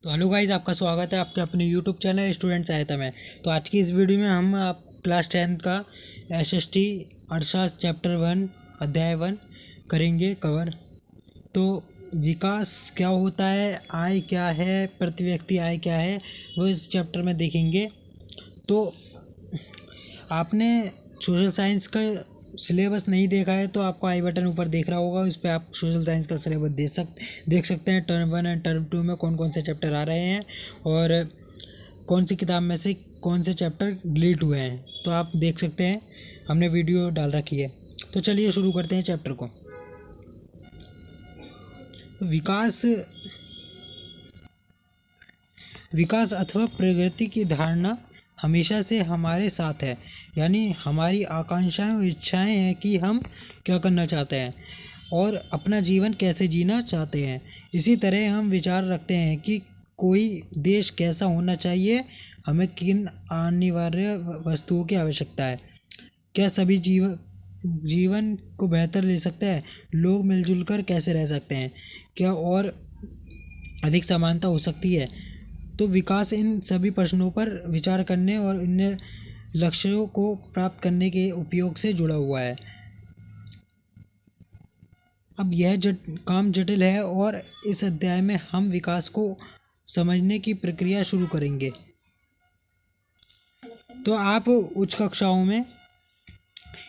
तो hello guys, आपका स्वागत है आपके अपने यूट्यूब चैनल स्टूडेंट सहायता में। तो आज की इस वीडियो में हम आप क्लास 10 का एसएसटी अर्थशास्त्र चैप्टर 1 अध्याय 1 करेंगे कवर। तो विकास क्या होता है, आय क्या है, प्रति व्यक्ति आय क्या है, वो इस चैप्टर में देखेंगे। तो आपने सोशल साइंस का सिलेबस नहीं देखा है तो आपको आई बटन ऊपर देख रहा होगा, उस पर आप सोशल साइंस का सिलेबस देख सकते हैं। टर्म 1 एंड टर्म 2 में कौन कौन से चैप्टर आ रहे हैं और कौन सी किताब में से कौन से चैप्टर डिलीट हुए हैं, तो आप देख सकते हैं, हमने वीडियो डाल रखी है। तो चलिए शुरू करते हैं चैप्टर को। विकास विकास अथवा प्रगति की धारणा हमेशा से हमारे साथ है, यानी हमारी आकांक्षाएं और इच्छाएं हैं कि हम क्या करना चाहते हैं और अपना जीवन कैसे जीना चाहते हैं। इसी तरह हम विचार रखते हैं कि कोई देश कैसा होना चाहिए, हमें किन अनिवार्य वस्तुओं की आवश्यकता है, क्या सभी जीवन को बेहतर ले सकते हैं, लोग मिलजुल कर कैसे रह सकते हैं, क्या और अधिक समानता हो सकती है। तो विकास इन सभी प्रश्नों पर विचार करने और इन लक्ष्यों को प्राप्त करने के उपयोग से जुड़ा हुआ है। अब यह काम जटिल है और इस अध्याय में हम विकास को समझने की प्रक्रिया शुरू करेंगे। तो आप उच्च कक्षाओं में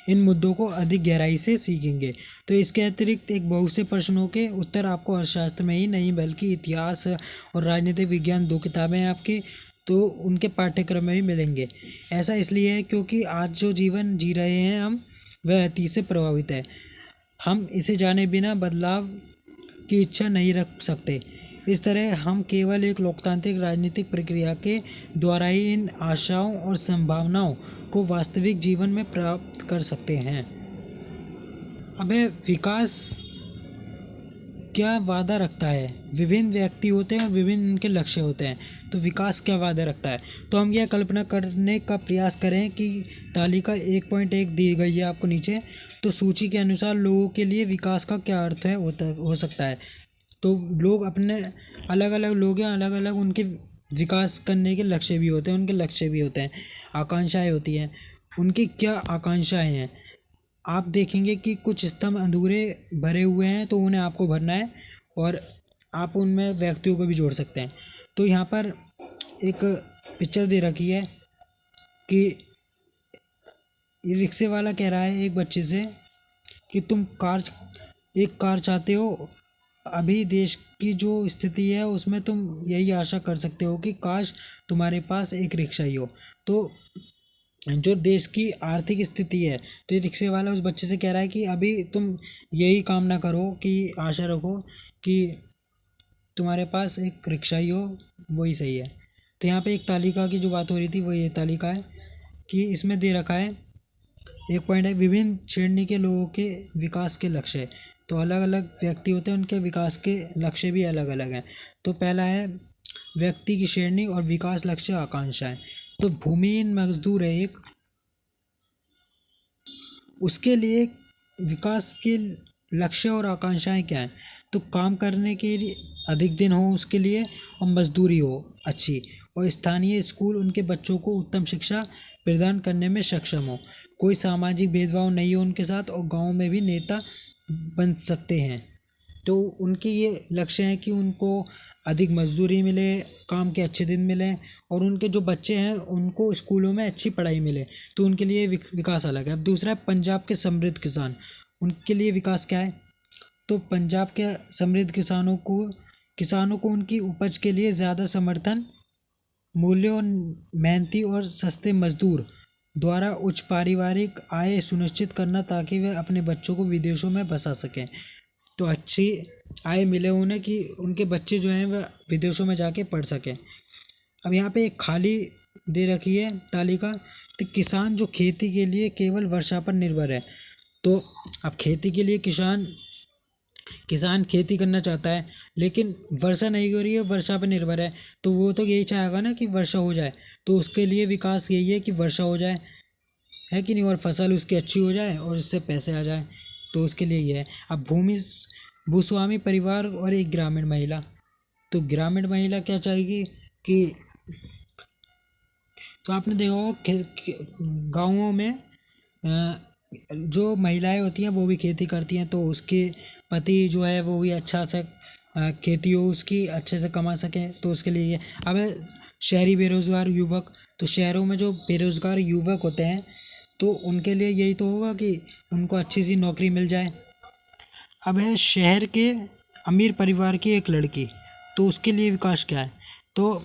इन मुद्दों को अधिक गहराई से सीखेंगे। तो इसके अतिरिक्त एक बहुत से प्रश्नों के उत्तर आपको अर्थशास्त्र में ही नहीं बल्कि इतिहास और राजनीतिक विज्ञान 2 किताबें हैं आपकी, तो उनके पाठ्यक्रम में भी मिलेंगे। ऐसा इसलिए है क्योंकि आज जो जीवन जी रहे हैं हम, वह अतीत से प्रभावित है। हम इसे जाने बिना बदलाव की इच्छा नहीं रख सकते। इस तरह हम केवल एक लोकतांत्रिक राजनीतिक प्रक्रिया के द्वारा ही इन आशाओं और संभावनाओं को वास्तविक जीवन में प्राप्त कर सकते हैं। अब विकास क्या वादा रखता है। विभिन्न व्यक्ति होते हैं और विभिन्न उनके लक्ष्य होते हैं। तो विकास क्या वादा रखता है, तो हम यह कल्पना करने का प्रयास करें कि तालिका 1.1 दी गई है आपको नीचे। तो सूची के अनुसार लोगों के लिए विकास का क्या अर्थ है हो सकता है। तो लोग अपने अलग अलग लोग हैं, अलग अलग उनके विकास करने के लक्ष्य भी होते हैं, उनके लक्ष्य भी होते हैं, आकांक्षाएं होती हैं। उनकी क्या आकांक्षाएं हैं, आप देखेंगे कि कुछ स्तंभ अधूरे भरे हुए हैं, तो उन्हें आपको भरना है और आप उनमें व्यक्तियों को भी जोड़ सकते हैं। तो यहाँ पर एक पिक्चर दे रखी है कि ये रिक्शे वाला कह रहा है एक बच्चे से कि तुम एक कार चाहते हो। अभी देश की जो स्थिति है उसमें तुम यही आशा कर सकते हो कि काश तुम्हारे पास एक रिक्शा ही हो। तो जो देश की आर्थिक स्थिति है, तो ये रिक्शे वाला उस बच्चे से कह रहा है कि अभी तुम यही कामना करो कि आशा रखो कि तुम्हारे पास एक रिक्शा ही हो, वही सही है। तो यहाँ पे एक तालिका की जो बात हो रही थी वो ये तालिका है कि इसमें दे रखा है एक पॉइंट है, विभिन्न श्रेणी के लोगों के विकास के लक्ष्य। तो अलग अलग व्यक्ति होते हैं, उनके विकास के लक्ष्य भी अलग अलग हैं। तो पहला है व्यक्ति की श्रेणी और विकास लक्ष्य आकांक्षाएं। तो भूमिहीन मजदूर है एक, उसके लिए विकास के लक्ष्य और आकांक्षाएं क्या हैं। तो काम करने के लिए अधिक दिन हो उसके लिए, और मजदूरी हो अच्छी, और स्थानीय स्कूल उनके बच्चों को उत्तम शिक्षा प्रदान करने में सक्षम हो, कोई सामाजिक भेदभाव नहीं हो उनके साथ, और गांव में भी नेता बन सकते हैं। तो उनके ये लक्ष्य हैं कि उनको अधिक मजदूरी मिले, काम के अच्छे दिन मिले, और उनके जो बच्चे हैं उनको स्कूलों में अच्छी पढ़ाई मिले। तो उनके लिए विकास अलग है। अब दूसरा है पंजाब के समृद्ध किसान, उनके लिए विकास क्या है। तो पंजाब के समृद्ध किसानों को उनकी उपज के लिए ज़्यादा समर्थन मूल्य और मेहनती और सस्ते मजदूर द्वारा उच्च पारिवारिक आय सुनिश्चित करना, ताकि वे अपने बच्चों को विदेशों में बसा सकें। तो अच्छी आय मिले उन्हें कि उनके बच्चे जो हैं वह विदेशों में जाके पढ़ सकें। अब यहाँ पे एक खाली दे रखी है तालिका। तो किसान जो खेती के लिए केवल वर्षा पर निर्भर है। तो अब खेती के लिए किसान खेती करना चाहता है, लेकिन वर्षा नहीं हो रही है, वर्षा पर निर्भर है, तो वो तो यही चाहेगा ना कि वर्षा हो जाए। तो उसके लिए विकास यही है कि वर्षा हो जाए, है कि नहीं, और फसल उसकी अच्छी हो जाए और उससे पैसे आ जाए। तो उसके लिए ये है। अब भूस्वामी परिवार और एक ग्रामीण महिला, तो ग्रामीण महिला क्या चाहेगी कि, तो आपने देखा होगा गाँवों में जो महिलाएं होती हैं वो भी खेती करती हैं, तो उसके पति जो है वो भी अच्छा से खेती हो उसकी, अच्छे से कमा सकें, तो उसके लिए ये। अब है शहरी बेरोजगार युवक, तो शहरों में जो बेरोजगार युवक होते हैं तो उनके लिए यही तो होगा कि उनको अच्छी सी नौकरी मिल जाए। अब है शहर के अमीर परिवार की एक लड़की, तो उसके लिए विकास क्या है, तो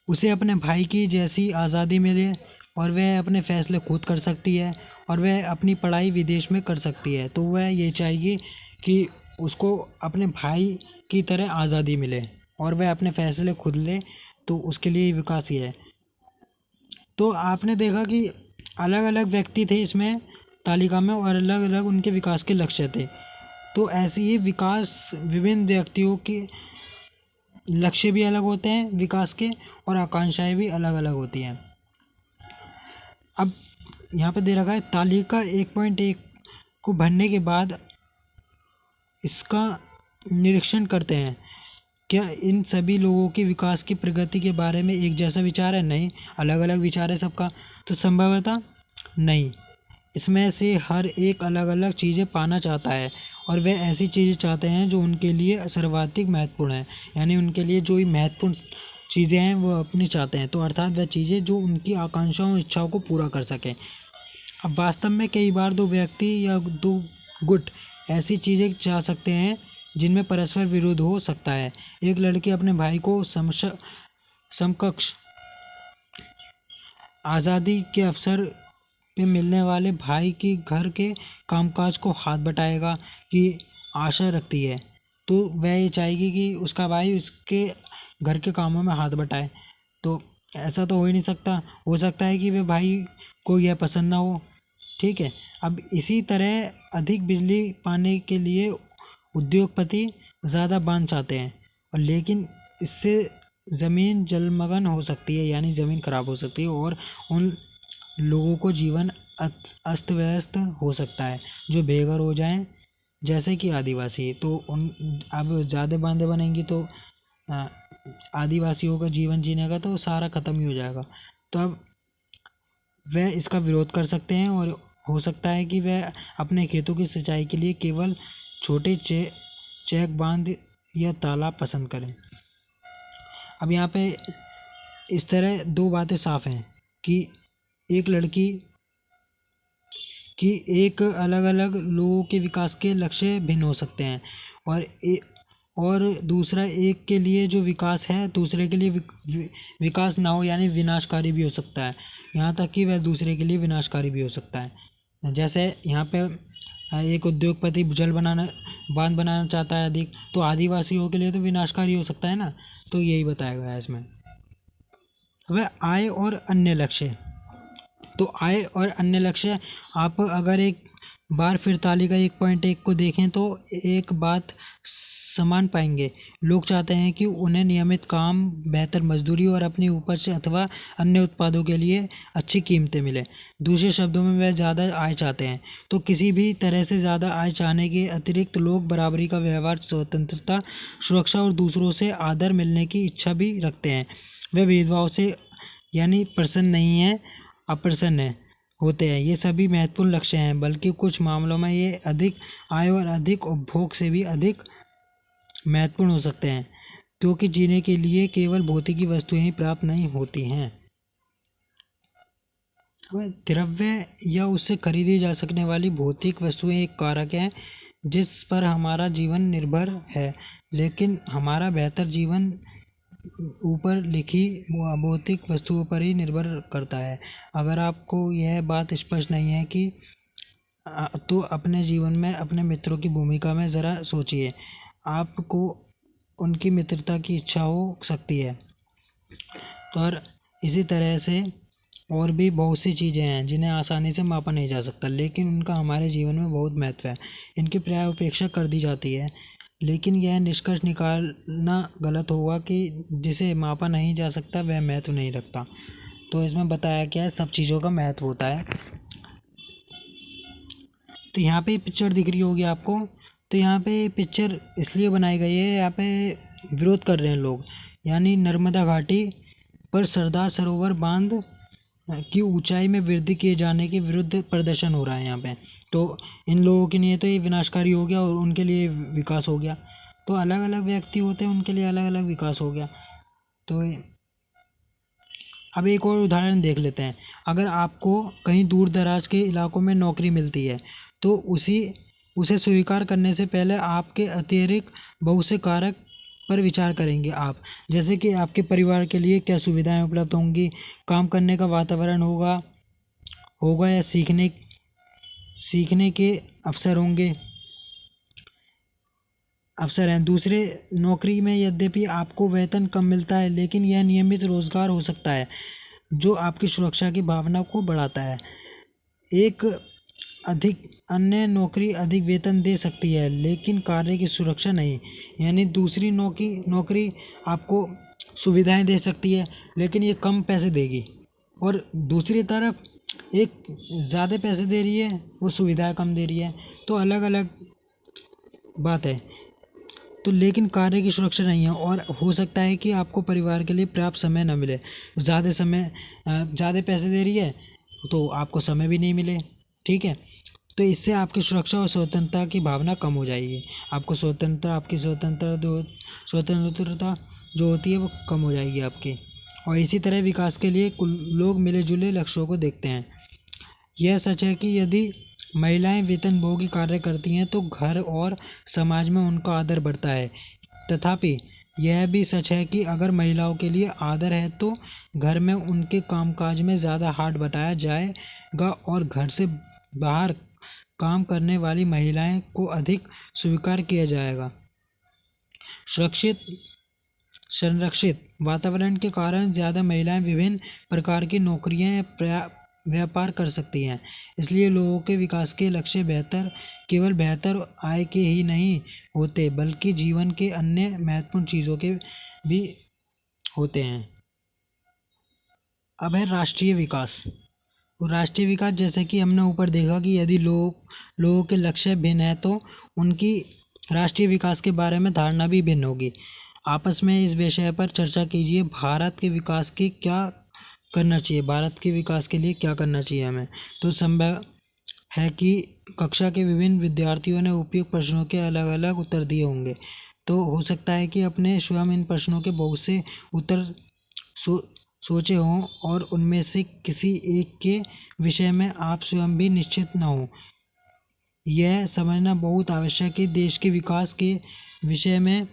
उसे अपने भाई की जैसी आज़ादी मिले और वह अपने फैसले खुद कर सकती है और वह अपनी पढ़ाई विदेश में कर सकती है। तो वह ये चाहेगी कि उसको अपने भाई की तरह आज़ादी मिले और वह अपने फैसले खुद ले, तो उसके लिए विकास ही है। तो आपने देखा कि अलग अलग व्यक्ति थे इसमें तालिका में और अलग अलग उनके विकास के लक्ष्य थे। तो ऐसे ही विकास विभिन्न व्यक्तियों के लक्ष्य भी अलग होते हैं विकास के, और आकांक्षाएं भी अलग अलग होती हैं। अब यहाँ पे दे रखा है तालिका 1.1 को भरने के बाद इसका निरीक्षण करते हैं, क्या इन सभी लोगों के विकास की प्रगति के बारे में एक जैसा विचार है? नहीं, अलग अलग विचार है सबका। तो संभवतः नहीं, इसमें से हर एक अलग अलग चीज़ें पाना चाहता है और वे ऐसी चीज़ें चाहते हैं जो उनके लिए सर्वाधिक महत्वपूर्ण है, यानी उनके लिए जो ही महत्वपूर्ण चीज़ें हैं वो अपनी चाहते हैं, तो अर्थात वह चीज़ें जो उनकी आकांक्षाओं इच्छाओं को पूरा कर सकें। अब वास्तव में कई बार दो व्यक्ति या दो गुट ऐसी चीज़ें चाह सकते हैं जिनमें परस्पर विरोध हो सकता है। एक लड़की अपने भाई को समकक्ष आज़ादी के अवसर पे मिलने वाले भाई की घर के कामकाज को हाथ बटाएगा की आशा रखती है, तो वह ये चाहेगी कि उसका भाई उसके घर के कामों में हाथ बटाए। तो ऐसा तो हो ही नहीं सकता, हो सकता है कि वह भाई को यह पसंद ना हो, ठीक है। अब इसी तरह अधिक बिजली पाने के लिए उद्योगपति ज़्यादा बांध चाहते हैं, और लेकिन इससे ज़मीन जलमग्न हो सकती है, यानी ज़मीन खराब हो सकती है और उन लोगों को जीवन अस्त व्यस्त हो सकता है जो बेघर हो जाएं, जैसे कि आदिवासी। तो उन अब ज़्यादा बांधें बनेंगी तो आदिवासियों का जीवन जीने का तो सारा ख़त्म ही हो जाएगा। तो अब वह इसका विरोध कर सकते हैं और हो सकता है कि वह अपने खेतों की सिंचाई के लिए केवल छोटे चेक बांध या तालाब पसंद करें। अब यहाँ पे इस तरह दो बातें साफ हैं कि एक लड़की कि एक अलग अलग लोगों के विकास के लक्ष्य भिन्न हो सकते हैं, और और दूसरा एक के लिए जो विकास है दूसरे के लिए विकास ना हो, यानी विनाशकारी भी हो सकता है, यहाँ तक कि वह दूसरे के लिए विनाशकारी भी हो सकता है। जैसे यहाँ पे एक उद्योगपति बांध बनाना चाहता है अधिक, तो आदिवासियों के लिए तो विनाशकारी हो सकता है ना, तो यही बताया गया है इसमें। वह आय और अन्य लक्ष्य, तो आय और अन्य लक्ष्य आप अगर एक बार फिर तालिका 1.1 को देखें तो एक बात समान पाएंगे। लोग चाहते हैं कि उन्हें नियमित काम, बेहतर मजदूरी और अपनी उपज अथवा अन्य उत्पादों के लिए अच्छी कीमतें मिले। दूसरे शब्दों में वह ज़्यादा आय चाहते हैं। तो किसी भी तरह से ज़्यादा आय चाहने के अतिरिक्त लोग बराबरी का व्यवहार, स्वतंत्रता, सुरक्षा और दूसरों से आदर मिलने की इच्छा भी रखते हैं। वे भेदभाव से यानी प्रसन्न नहीं हैं, अप्रसन्न होते हैं। ये सभी महत्वपूर्ण लक्ष्य हैं, बल्कि कुछ मामलों में ये अधिक आय और अधिक उपभोग से भी अधिक महत्वपूर्ण हो सकते हैं, क्योंकि जीने के लिए केवल भौतिकी वस्तुएं ही पर्याप्त नहीं होती हैं। द्रव्य या उससे खरीदी जा सकने वाली भौतिक वस्तुएं एक कारक हैं जिस पर हमारा जीवन निर्भर है, लेकिन हमारा बेहतर जीवन ऊपर लिखी भौतिक वस्तुओं पर ही निर्भर करता है। अगर आपको यह बात स्पष्ट नहीं है कि तो अपने जीवन में अपने मित्रों की भूमिका में ज़रा सोचिए। आपको उनकी मित्रता की इच्छा हो सकती है, तो और इसी तरह से और भी बहुत सी चीज़ें हैं जिन्हें आसानी से मापा नहीं जा सकता, लेकिन उनका हमारे जीवन में बहुत महत्व है। इनकी प्राय उपेक्षा कर दी जाती है, लेकिन यह निष्कर्ष निकालना गलत होगा कि जिसे मापा नहीं जा सकता वह महत्व नहीं रखता। तो इसमें बताया क्या है, सब चीज़ों का महत्व होता है। तो यहाँ पे पिक्चर दिख रही होगी आपको, तो यहाँ पे पिक्चर इसलिए बनाई गई है, यहाँ पे विरोध कर रहे हैं लोग, यानी नर्मदा घाटी पर सरदार सरोवर बांध की ऊंचाई में वृद्धि किए जाने के विरुद्ध प्रदर्शन हो रहा है यहाँ पे। तो इन लोगों के लिए तो ये विनाशकारी हो गया और उनके लिए विकास हो गया। तो अलग अलग व्यक्ति होते हैं, उनके लिए अलग अलग विकास हो गया। तो अब एक और उदाहरण देख लेते हैं। अगर आपको कहीं दूर दराज के इलाकों में नौकरी मिलती है तो उसे स्वीकार करने से पहले आपके अतिरिक्त बहुत से कारक पर विचार करेंगे आप, जैसे कि आपके परिवार के लिए क्या सुविधाएं उपलब्ध होंगी, काम करने का वातावरण होगा होगा या सीखने के अवसर होंगे अवसर हैं। दूसरे, नौकरी में यद्यपि आपको वेतन कम मिलता है लेकिन यह नियमित रोजगार हो सकता है जो आपकी सुरक्षा की भावना को बढ़ाता है। एक अधिक अन्य नौकरी अधिक वेतन दे सकती है लेकिन कार्य की सुरक्षा नहीं, यानी दूसरी नौकरी आपको सुविधाएं दे सकती है लेकिन ये कम पैसे देगी, और दूसरी तरफ एक ज़्यादा पैसे दे रही है, वो सुविधाएं कम दे रही है। तो अलग अलग बात है। तो लेकिन कार्य की सुरक्षा नहीं है, और हो सकता है कि आपको परिवार के लिए पर्याप्त समय न मिले। ज़्यादा पैसे दे रही है तो आपको समय भी नहीं मिले, ठीक है। तो इससे आपकी सुरक्षा और स्वतंत्रता की भावना कम हो जाएगी। आपकी स्वतंत्रता जो होती है वो कम हो जाएगी आपकी। और इसी तरह विकास के लिए लोग मिले जुले लक्ष्यों को देखते हैं। यह सच है कि यदि महिलाएं वेतनभोगी कार्य करती हैं तो घर और समाज में उनका आदर बढ़ता है। तथापि यह भी सच है कि अगर महिलाओं के लिए आदर है तो घर में उनके कामकाज में ज़्यादा हाथ बटाया जाएगा और घर से बाहर काम करने वाली महिलाएं को अधिक स्वीकार किया जाएगा। संरक्षित वातावरण के कारण ज़्यादा महिलाएं विभिन्न प्रकार की नौकरियां या व्यापार कर सकती हैं। इसलिए लोगों के विकास के लक्ष्य केवल बेहतर आय के ही नहीं होते बल्कि जीवन के अन्य महत्वपूर्ण चीज़ों के भी होते हैं। अब है राष्ट्रीय विकास। राष्ट्रीय विकास, जैसे कि हमने ऊपर देखा कि यदि लोगों के लक्ष्य भिन्न हैं तो उनकी राष्ट्रीय विकास के बारे में धारणा भी भिन्न होगी। आपस में इस विषय पर चर्चा कीजिए। भारत के विकास के लिए क्या करना चाहिए हमें। तो संभव है कि कक्षा के विभिन्न विद्यार्थियों ने उपयुक्त प्रश्नों के अलग अलग उत्तर दिए होंगे। तो हो सकता है कि अपने स्वयं इन प्रश्नों के बहुत से उत्तर सोचे हों और उनमें से किसी एक के विषय में आप स्वयं भी निश्चित न हों। यह समझना बहुत आवश्यक है। देश के विकास के विषय में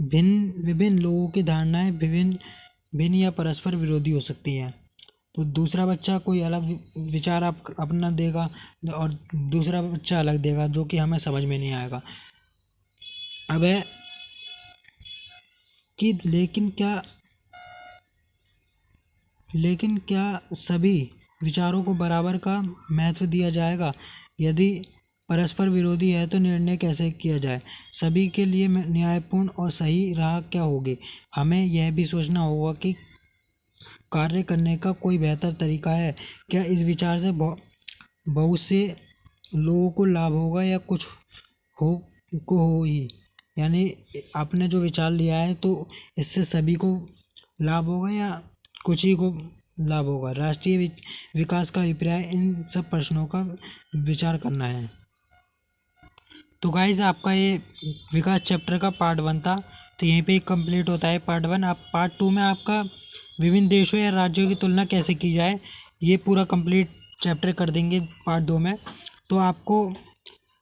विभिन्न लोगों की धारणाएं भिन्न या परस्पर विरोधी हो सकती हैं। तो दूसरा बच्चा कोई अलग विचार अपना देगा और दूसरा बच्चा अलग देगा, जो कि हमें समझ में नहीं आएगा। अब है कि लेकिन क्या सभी विचारों को बराबर का महत्व दिया जाएगा? यदि परस्पर विरोधी है तो निर्णय कैसे किया जाए? सभी के लिए न्यायपूर्ण और सही राह क्या होगी? हमें यह भी सोचना होगा कि कार्य करने का कोई बेहतर तरीका है। क्या इस विचार से बहुत से लोगों को लाभ होगा या कुछ हो ही, यानी आपने जो विचार लिया है तो इससे सभी को लाभ होगा या कुछ ही को लाभ होगा? राष्ट्रीय विकास का अभिप्राय इन सब प्रश्नों का विचार करना है। तो गाइस, आपका ये विकास चैप्टर का पार्ट 1 था, तो यहीं पे कंप्लीट होता है पार्ट 1। आप पार्ट 2 में आपका विभिन्न देशों या राज्यों की तुलना कैसे की जाए, ये पूरा कंप्लीट चैप्टर कर देंगे पार्ट 2 में। तो आपको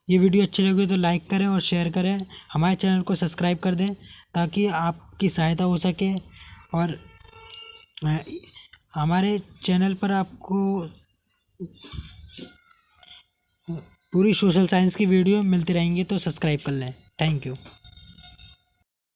ये वीडियो अच्छी लगी तो लाइक करें और शेयर करें। हमारे चैनल को सब्सक्राइब कर दें ताकि आपकी सहायता हो सके। और हमारे चैनल पर आपको पूरी सोशल साइंस की वीडियो मिलती रहेंगी, तो सब्सक्राइब कर लें। Thank you.